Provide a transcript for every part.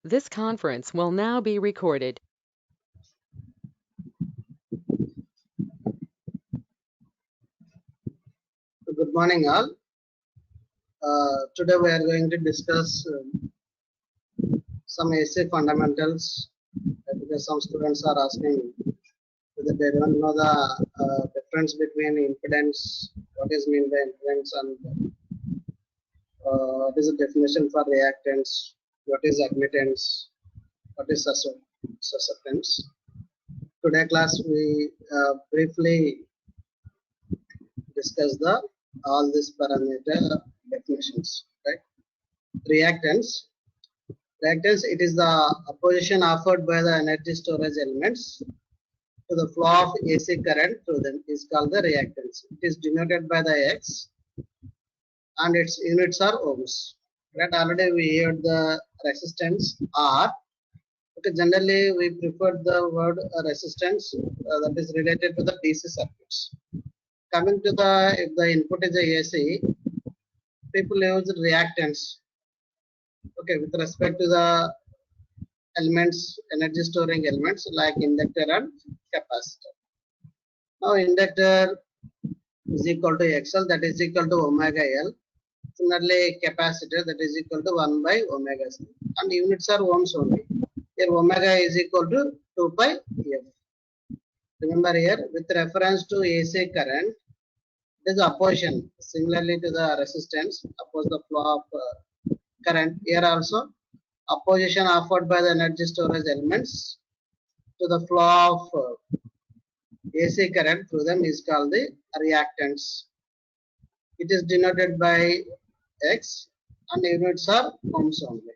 This conference will now be recorded. Good morning, all. Today we are going to discuss some AC fundamentals because some students are asking whether they don't know the difference between impedance, what is meant by impedance, and what is the definition for reactance, what is admittance, what is susceptance. Today class we briefly discuss the all these parameter definitions. Right? Reactance. Reactance, it is the opposition offered by the energy storage elements to the flow of AC current through them is called the reactance. It is denoted by the X and its units are ohms. Right? Already we heard the resistance R. Okay, generally we prefer the word resistance that is related to the DC circuits. Coming to the, if the input is a AC, people use reactance. Okay, with respect to the elements, energy storing elements like inductor and capacitor. Now inductor is equal to XL, that is equal to omega L. Similarly capacitor, that is equal to 1 by omega C, and units are ohms only. Here omega is equal to 2 pi F. Remember here with reference to AC current, there is opposition similarly to the resistance oppose the flow of current. Here also opposition offered by the energy storage elements to the flow of AC current through them is called the reactance. It is denoted by X and units are ohms only.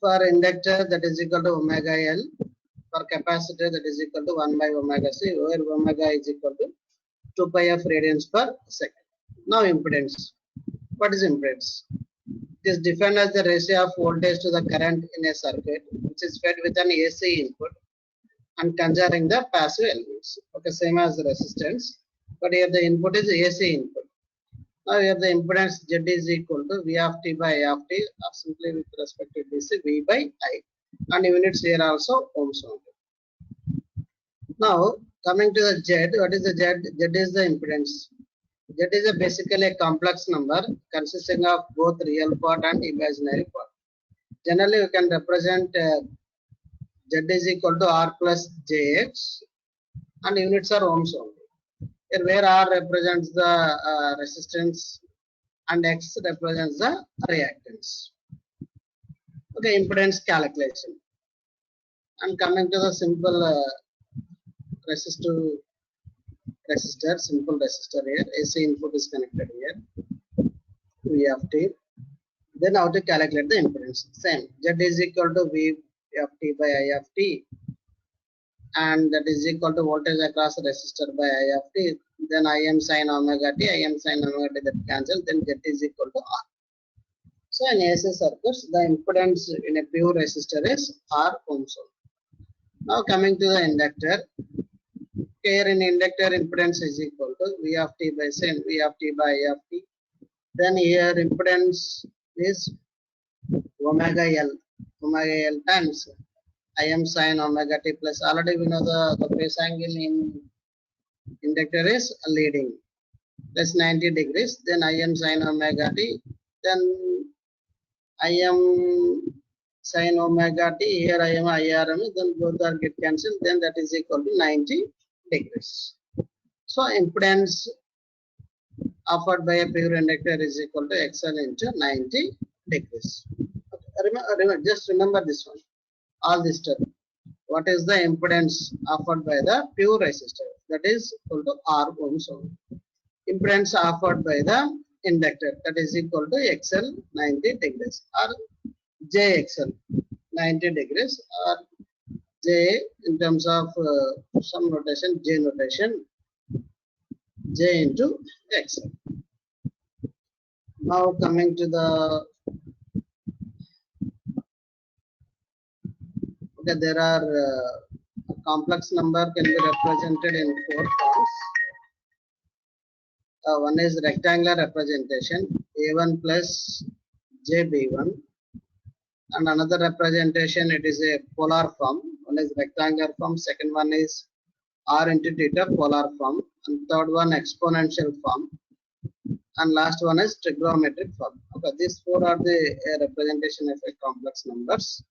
For inductor, that is equal to omega L. For capacitor, that is equal to 1 by omega C, where omega is equal to 2 pi of radians per second. Now impedance. What is impedance? It is defined as the ratio of voltage to the current in a circuit which is fed with an AC input and considering the passive elements. Okay, same as the resistance, but here the input is AC input. Now here the impedance Z is equal to V of t by I of t, or simply with respect to DC V by I, and units here also ohms only. Now coming to the Z, what is the Z? Z is the impedance. Z is basically a complex number consisting of both real part and imaginary part. Generally, we can represent Z is equal to R plus JX, and units are ohms only. Here, where R represents the resistance and X represents the reactance. Okay, impedance calculation. And coming to the simple resistor, simple resistor here. AC input is connected here. V of t. Then how to calculate the impedance? Same. Z is equal to V of t by I of t, and that is equal to voltage across the resistor by I of t. Then Im sin omega t, Im sin omega t that cancel. Then Z is equal to R. So in AC circuits, the impedance in a pure resistor is R ohms. Now coming to the inductor. Here in inductor impedance is equal to V of t by sin V of t by I of t. Then here impedance is omega L times Im sin omega t plus, already we know the phase angle in inductor is leading, plus 90 degrees. Then Im sin omega t, then Im sin omega t, here I am IRM, then both are get cancelled, then that is equal to 90 degrees. So impedance offered by a pure inductor is equal to XL into 90 degrees. Okay. Just remember this one, all this term. What is the impedance offered by the pure resistor? That is equal to R ohms only. Impedance offered by the inductor, that is equal to XL 90 degrees or JXL 90 degrees, or J in terms of some notation, J notation, J into XL. Now coming to the, okay, there are complex number can be represented in 4 forms. One is rectangular representation, A1 plus JB1, and another representation, it is a polar form. One is rectangular form, second one is r into theta polar form, and third one exponential form, and last one is trigonometric form. Okay, these four are the representation of a complex numbers.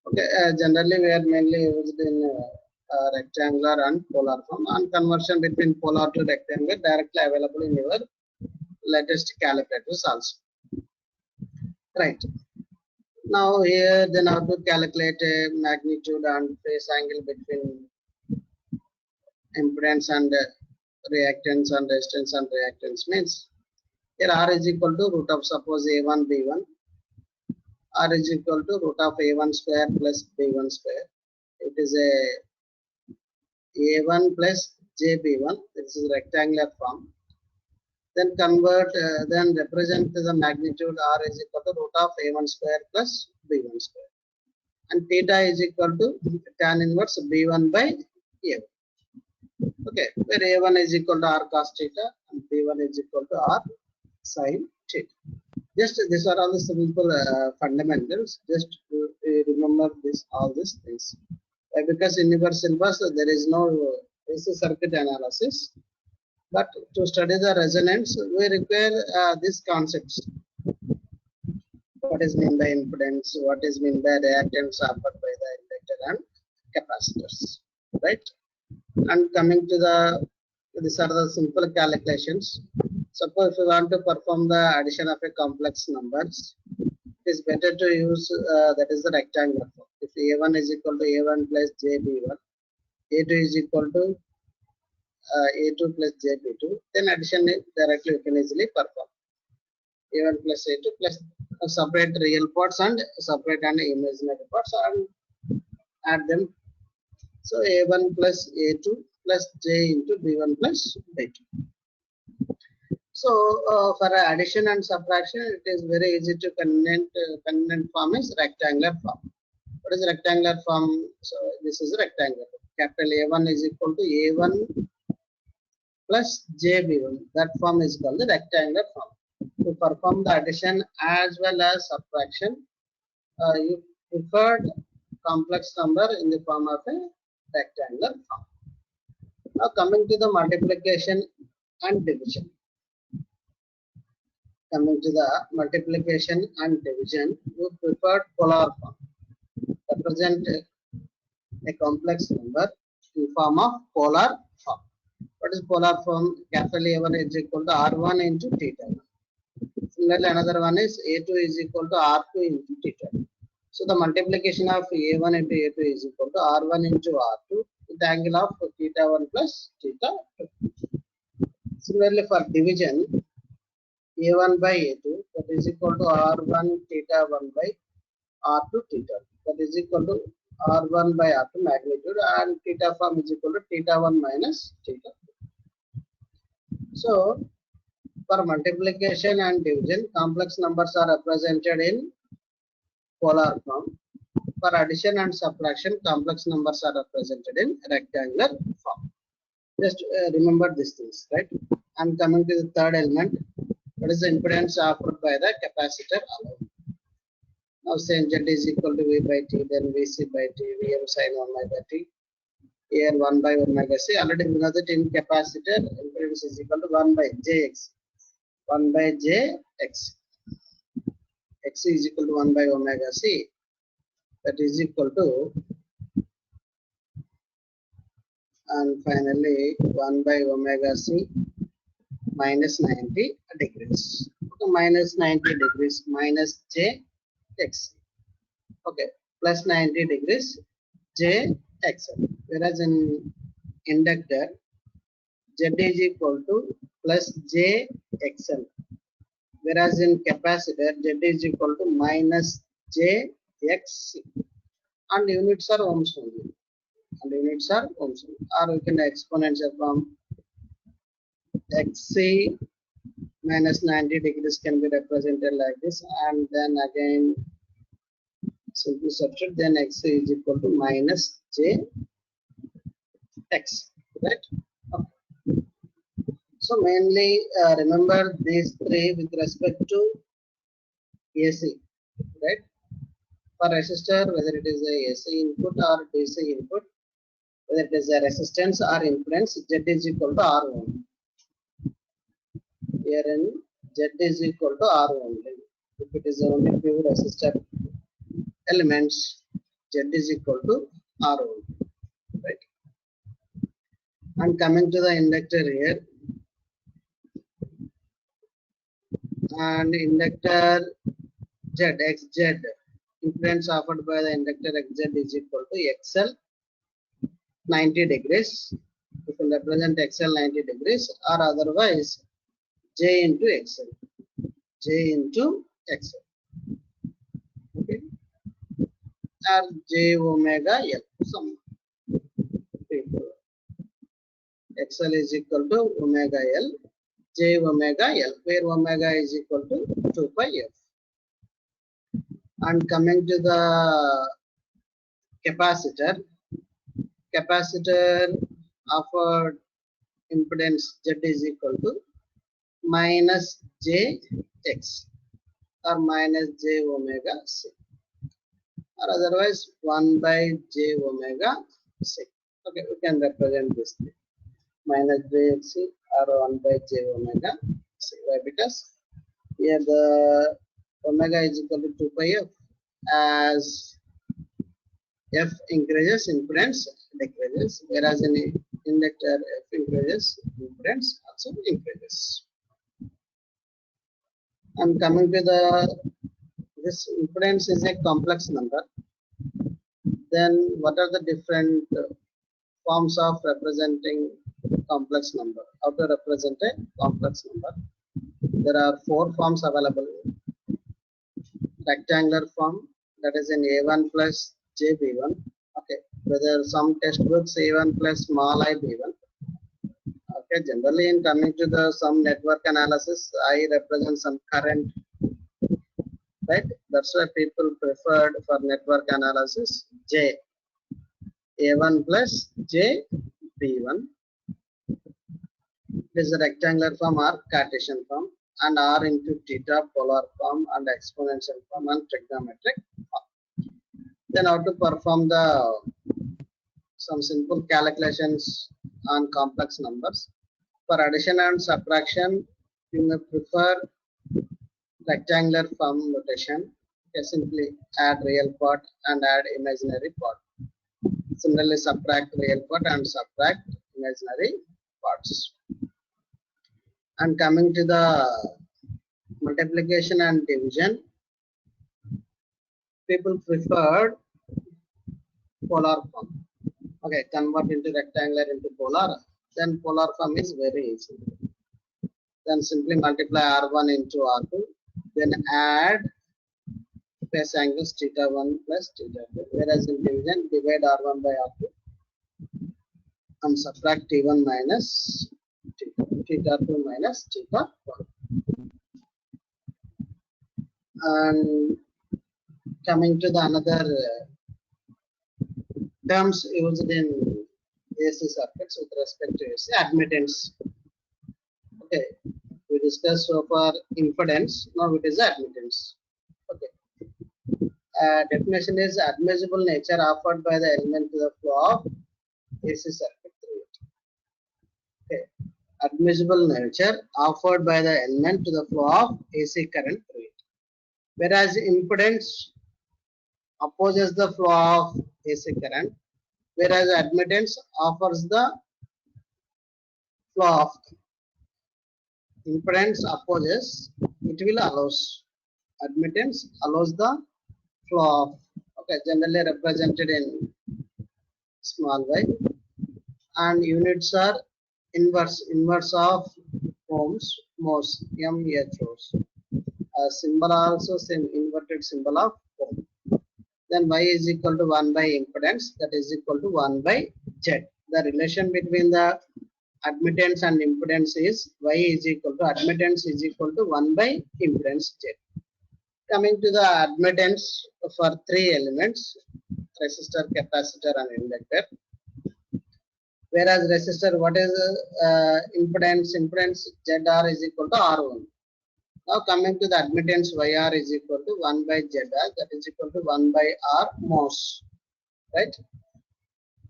Okay, generally we are mainly used in rectangular and polar form, and conversion between polar to rectangular directly available in your latest calculators also. Right. Now here then how to calculate a magnitude and phase angle between impedance and reactance and resistance and reactance means here r is equal to root of suppose a1 b1, r is equal to root of a1 square plus b1 square. It is a a1 plus jb1. This is rectangular form. Then convert, then represent the magnitude r is equal to root of a1 square plus b1 square, and theta is equal to tan inverse b1 by a1. Okay, where a1 is equal to r cos theta and b1 is equal to r sin theta. Just these are all the simple fundamentals. Just remember this, all these things. Because in your syllabus there is no AC circuit analysis, but to study the resonance we require these concepts. What is mean by impedance? What is mean by reactance offered by the inductor and capacitors, right? And coming to the, these are the simple calculations. Suppose if you want to perform the addition of a complex numbers, it is better to use that is the rectangular form. If a1 is equal to a1 plus jb1, a2 is equal to a2 plus jb2, then addition directly you can easily perform. a1 plus a2 plus separate real parts and separate and imaginary parts and add them. So a1 plus a2 plus j into b1 plus b2. So for addition and subtraction, it is very easy to convenient form is rectangular form. What is rectangular form? So this is rectangular. Capital A1 is equal to A1 plus JB1. That form is called the rectangular form. To perform the addition as well as subtraction, you preferred complex number in the form of a rectangular form. Now coming to the multiplication and division. Coming to the multiplication and division, we preferred polar form. Represent a complex number in form of polar form. What is polar form? Capital A1 is equal to R1 into theta. Similarly, another one is A2 is equal to R2 into theta. So the multiplication of A1 into A2 is equal to R1 into R2 with the angle of theta 1 plus theta 2. Similarly, for division, A1 by A2, that is equal to R1 theta 1 by R2 theta. That is equal to R1 by R2 magnitude, and theta form is equal to theta 1 minus theta 2. So for multiplication and division, complex numbers are represented in polar form. For addition and subtraction, complex numbers are represented in rectangular form. Just remember these things, right? And coming to the third element, what is the impedance offered by the capacitor alone? Now say Z is equal to V by T, then Vc by T, Vm sin omega T. Here 1 by omega C. Already we know that in capacitor, impedance is equal to 1 by Jx. 1 by Jx. X is equal to 1 by omega C. That is equal to, and finally 1 by omega C minus 90 degrees. Okay, minus 90 degrees minus Jx. Okay, plus 90 degrees Jxl. Whereas in inductor, Z is equal to plus Jxl. Whereas in capacitor, Z is equal to minus Jxc. And units are ohms only. Or we can exponential form Xc minus 90 degrees can be represented like this, and then again simply substitute, then Xc is equal to minus Jx, right? Okay. So mainly remember these three with respect to AC, right? For resistor, whether it is a AC input or DC input, whether it is a resistance or impedance, Z is equal to R only. Herein Z is equal to R only. If it is only pure resistor elements, Z is equal to R only, right? And coming to the inductor here, and inductor Z, XZ, impedance offered by the inductor XZ is equal to XL 90 degrees. If you represent XL 90 degrees, or otherwise J into XL. J into XL. Okay. Or J omega L. Some people. XL is equal to omega L. J omega L, where omega is equal to 2 pi F. And coming to the capacitor, offered impedance Z is equal to minus Jx or minus J omega C, or otherwise 1 by J omega C. Okay, we can represent this thing. Minus Jxc or 1 by J omega C. Why? Because here the omega is equal to 2 pi F. As F increases, impedance decreases, whereas in inductor F increases, impedance also increases. And coming to this impedance is a complex number. Then what are the different forms of representing complex number? How to represent a complex number? There are 4 forms available. Rectangular form, that is in A1 plus JB1. Okay, whether some textbooks A1 plus small I B1. Okay, generally in coming to the some network analysis, I represent some current, right? That's why people preferred for network analysis J, A1 plus J B1. It is a rectangular form or Cartesian form, and R into theta polar form and exponential form and trigonometric form. Then how to perform some simple calculations on complex numbers. For addition and subtraction, you may prefer rectangular form notation. You simply add real part and add imaginary part. Similarly, subtract real part and subtract imaginary parts. And coming to the multiplication and division, people preferred polar form. Okay, convert into rectangular into polar. Then polar form is very easy. Then simply multiply R1 into R2. Then add phase angles θ1 plus θ2. Whereas in division, divide R1 by R2 and subtract T1 minus θ2 minus θ1. And coming to the another terms used in AC circuits with respect to AC, admittance. Okay, we discussed so far impedance. Now it is admittance. Okay, definition is admissible nature offered by the element to the flow of AC circuit through it. Okay, admissible nature offered by the element to the flow of AC current through it. Whereas impedance opposes the flow of AC current, whereas admittance offers the flow of. Impedance opposes, it will allows. Admittance allows the flow of. Okay, generally represented in small y, and units are inverse of ohms, mhos, mhos. Symbol also same inverted symbol of ohm. Then y is equal to 1 by impedance, that is equal to 1 by z. The relation between the admittance and impedance is y is equal to admittance is equal to 1 by impedance z. Coming to the admittance for 3 elements, resistor, capacitor and inductor. Whereas resistor, what is impedance? Impedance ZR is equal to R1. Now coming to the admittance YR is equal to 1 by ZR, that is equal to 1 by R MOS, right?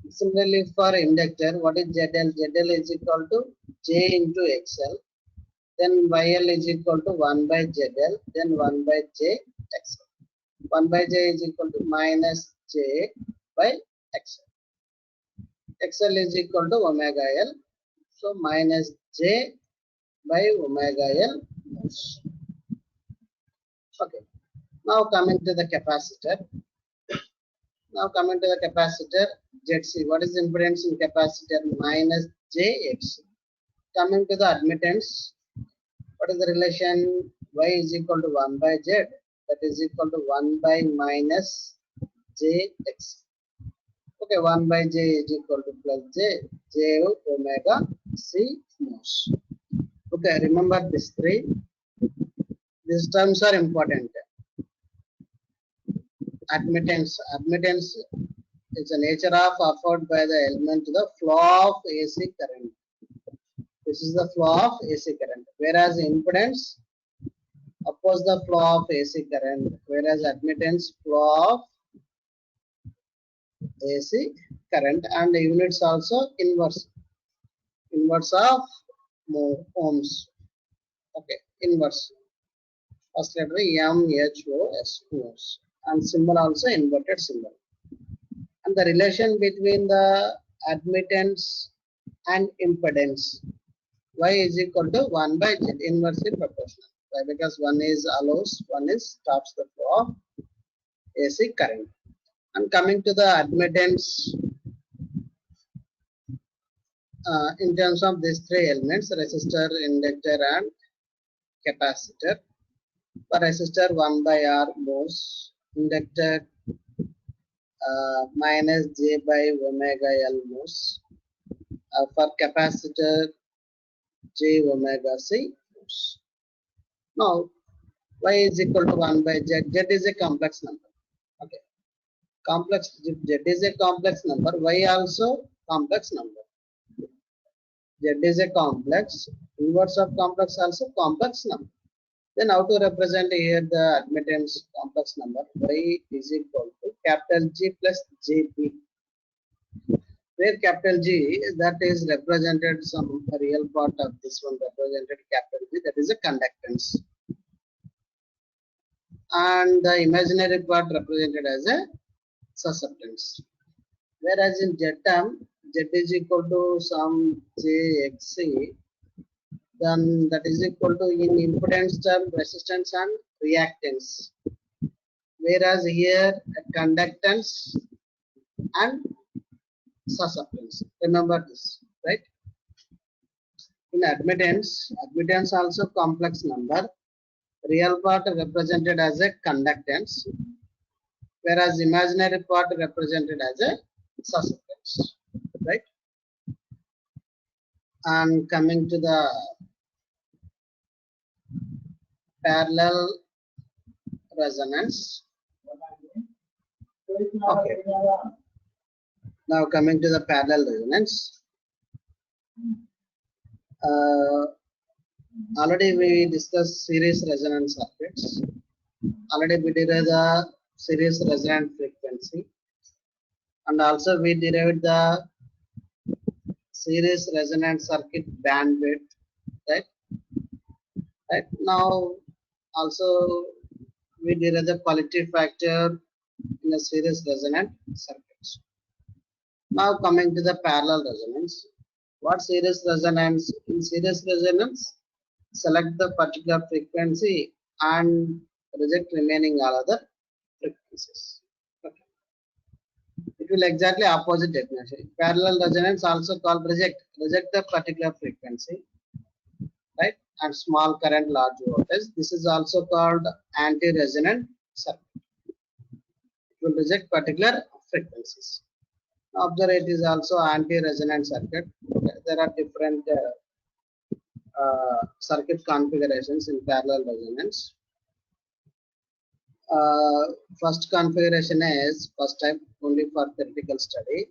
Similarly for inductor, what is ZL? ZL is equal to J into XL, then YL is equal to 1 by ZL, then 1 by J XL. 1 by J is equal to minus J by XL. XL is equal to omega L, so minus J by omega L MOS. Okay. Now coming to the capacitor. Now coming to the capacitor ZC. What is the impedance in capacitor? Minus JXC. Coming to the admittance. What is the relation? Y is equal to 1 by Z. That is equal to 1 by minus JX. Okay, 1 by J is equal to plus J omega C MOS. Okay, remember these three. These terms are important. Admittance is the nature of offered by the element to the flow of AC current. This is the flow of AC current, whereas impedance oppose the flow of AC current, whereas admittance flow of AC current, and the units also inverse of ohms. Okay, inverse. First letter MHOS, ohms, and symbol also inverted symbol. And the relation between the admittance and impedance, Y is equal to 1 by Z, inversely proportional. Why? Because one is allows, one is stops the flow of AC current. And coming to the admittance, in terms of these three elements, resistor, inductor, and capacitor. For resistor, 1 by R MOS, inductor minus J by omega L MOS. For capacitor, J omega C MOS. Now, Y is equal to 1 by Z. Z is a complex number. Okay. Complex, if Z is a complex number, Y also complex number. Z is a complex, inverse of complex also complex number. Then how to represent here the admittance complex number? Y is equal to capital G plus JP. Where capital G, that is represented some real part of this one represented capital G, that is a conductance. And the imaginary part represented as a susceptance. Whereas in Z term, Z is equal to some JXC, then that is equal to in impedance term resistance and reactance. Whereas here conductance and susceptance. Remember this, right? In admittance also complex number. Real part represented as a conductance, whereas imaginary part represented as a susceptance, right? And coming to the parallel resonance. Okay. Now coming to the parallel resonance. Already we discussed series resonance circuits. Already we derived the series resonant frequency, and also we derived the series resonant circuit bandwidth, right? Right now, also we derived the quality factor in a series resonant circuits. Now coming to the parallel resonance. What series resonance? In series resonance, select the particular frequency and reject remaining all other frequencies. Okay. It will exactly opposite definition. Parallel resonance also called reject the particular frequency, right? And small current, large voltage. This is also called anti-resonant circuit. It will reject particular frequencies. Observe, it is also anti-resonant circuit. There are different circuit configurations in parallel resonance. First configuration is first type only for theoretical study.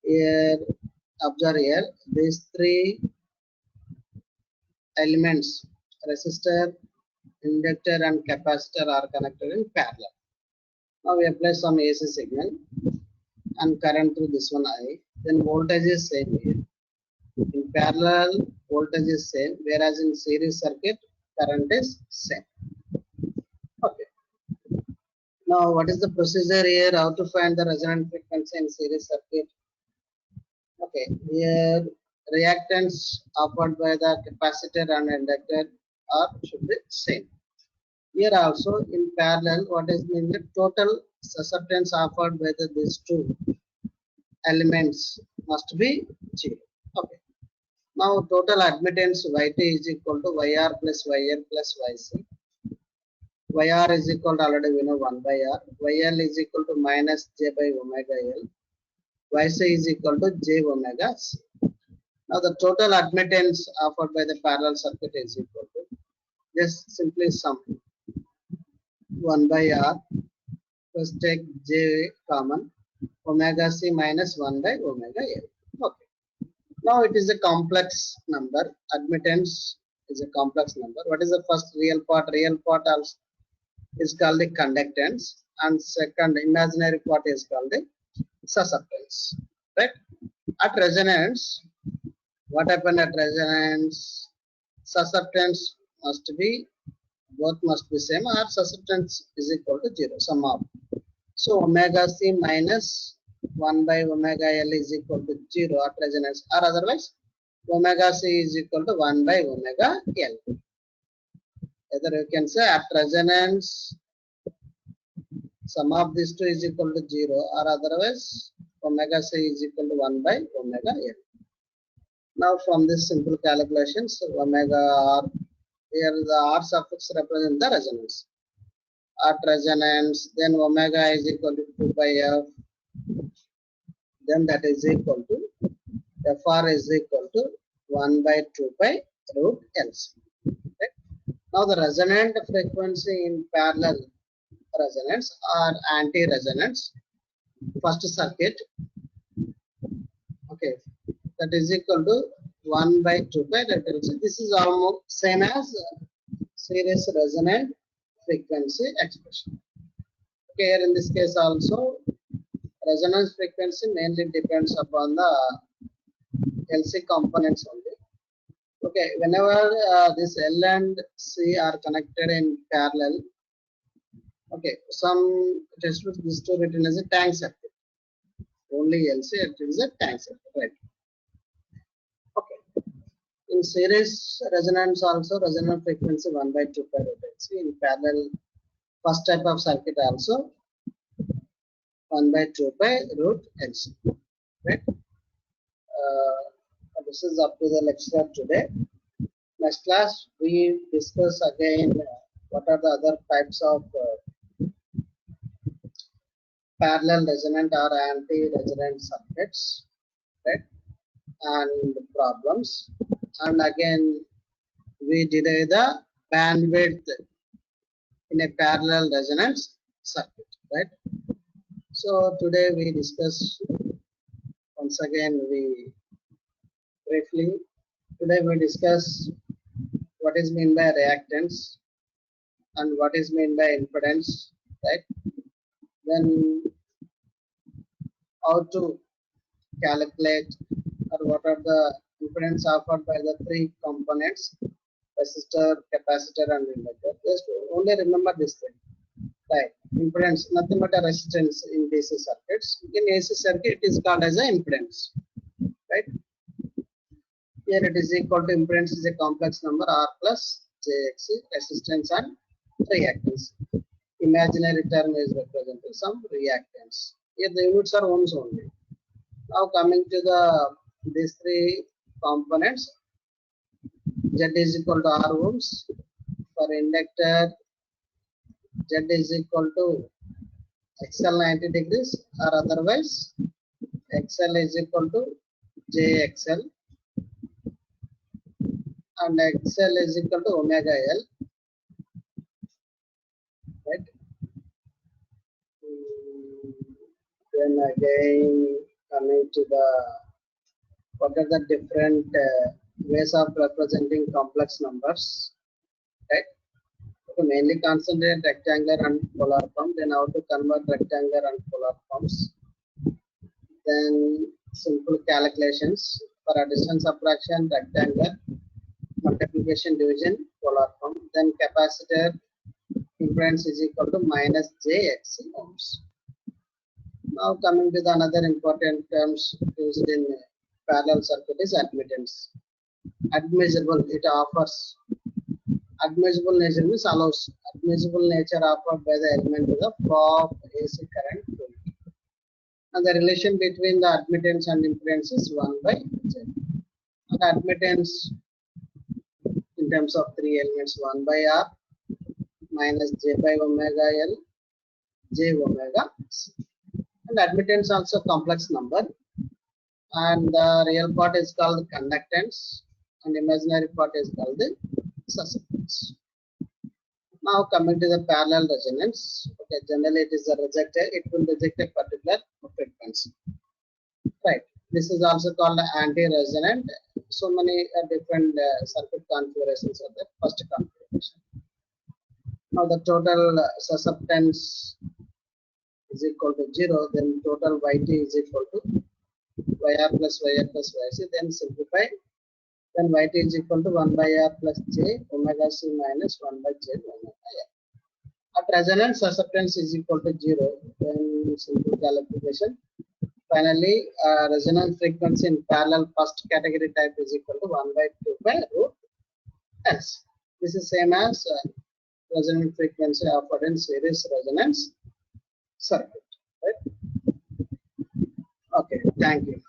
Here, observe here, these three elements, resistor, inductor and capacitor are connected in parallel. Now we apply some AC signal and current through this one I. Then voltage is same here. In parallel, voltage is same, whereas in series circuit, current is same. Okay. Now, what is the procedure here? How to find the resonant frequency in series circuit? Okay, here reactance offered by the capacitor and inductor are should be same. Here also in parallel, what is mean the total susceptance offered by these two elements must be 0. Okay. Now total admittance Yt is equal to Yr plus Yl plus Yc. Yr is equal to already we know 1 by R. Yl is equal to minus j by omega L. Yc is equal to j omega c. Now the total admittance offered by the parallel circuit is equal to just simply sum 1 by R plus take j common omega c minus 1 by omega L. Okay. Now it is a complex number. Admittance is a complex number. What is the first real part? Real part also is called the conductance, and second imaginary part is called the susceptance. Right? At resonance, what happened at resonance? Susceptance must be both must be same, or susceptance is equal to 0. Sum of. So omega c minus 1 by omega L is equal to 0 at resonance, or otherwise omega c is equal to 1 by omega L. Either you can say at resonance sum of these two is equal to 0, or otherwise omega c is equal to 1 by omega L. Now from this simple calculations, omega r, here the r suffix represent the resonance. At resonance, then omega is equal to 2 by f, then that is equal to fr is equal to 1 by 2 by root Lc. Right? Now the resonant frequency in parallel resonance or anti-resonance first circuit, okay, that is equal to 1 by 2 by that Lc. This is almost same as series resonant frequency expression. Okay, here in this case also resonance frequency mainly depends upon the LC components only. Okay, whenever this L and C are connected in parallel, okay, some test this to written as a tank circuit. Only LC, it is a tank circuit, right? Okay. In series resonance also resonant frequency 1 by 2 by root LC. In parallel first type of circuit also 1 by 2 by root LC. Right? This is up to the lecture today. Next class we discuss again what are the other types of parallel resonant or anti-resonant circuits, right? And problems. And again we derive the bandwidth in a parallel resonance circuit, right? So today we discuss once again briefly. Today we discuss what is meant by reactance and what is meant by impedance, right? Then how to calculate or what are the impedance offered by the three components: resistor, capacitor, and inductor. Just only remember this thing, right? Impedance, nothing but a resistance in DC circuits. In AC circuit, it is called as an impedance, right? Here it is equal to impedance is a complex number R plus jXc, resistance and reactance. Imaginary term is representing some reactance. Here the units are ohms only. Now coming to these three components, Z is equal to R ohms. For inductor, Z is equal to XL 90 degrees, or otherwise XL is equal to JXL, and XL is equal to omega L, right? Then again coming to what are the different ways of representing complex numbers, right? to mainly concentrate rectangular and polar form, then how to convert rectangular and polar forms, then simple calculations for addition, subtraction, rectangular, multiplication, division, polar form, then capacitor impedance is equal to minus jXc ohms. Now coming to the another important terms used in parallel circuit is admittance. Admissible, it offers. Admissible nature means allows. Admissible nature offered by the element to the flow of AC current. And the relation between the admittance and impedance is 1 by J. And admittance in terms of three elements 1 by R minus J by omega L, J omega C. And admittance also complex number. And the real part is called conductance and imaginary part is called the susceptance. Now coming to the parallel resonance. Okay, generally it is a rejector. It will reject a particular frequency. Right. This is also called anti-resonant. So many different circuit configurations are there. First configuration. Now the total susceptance is equal to 0. Then total Yt is equal to YR plus YR plus YC. Then simplify. Then Yt is equal to 1 by R plus J omega C minus 1 by J omega R. At resonance, susceptance is equal to 0. Then simple calculation. Finally, resonance frequency in parallel first category type is equal to 1 by 2 by root S. This is same as resonance frequency offered in series resonance circuit. Right? Okay, thank you.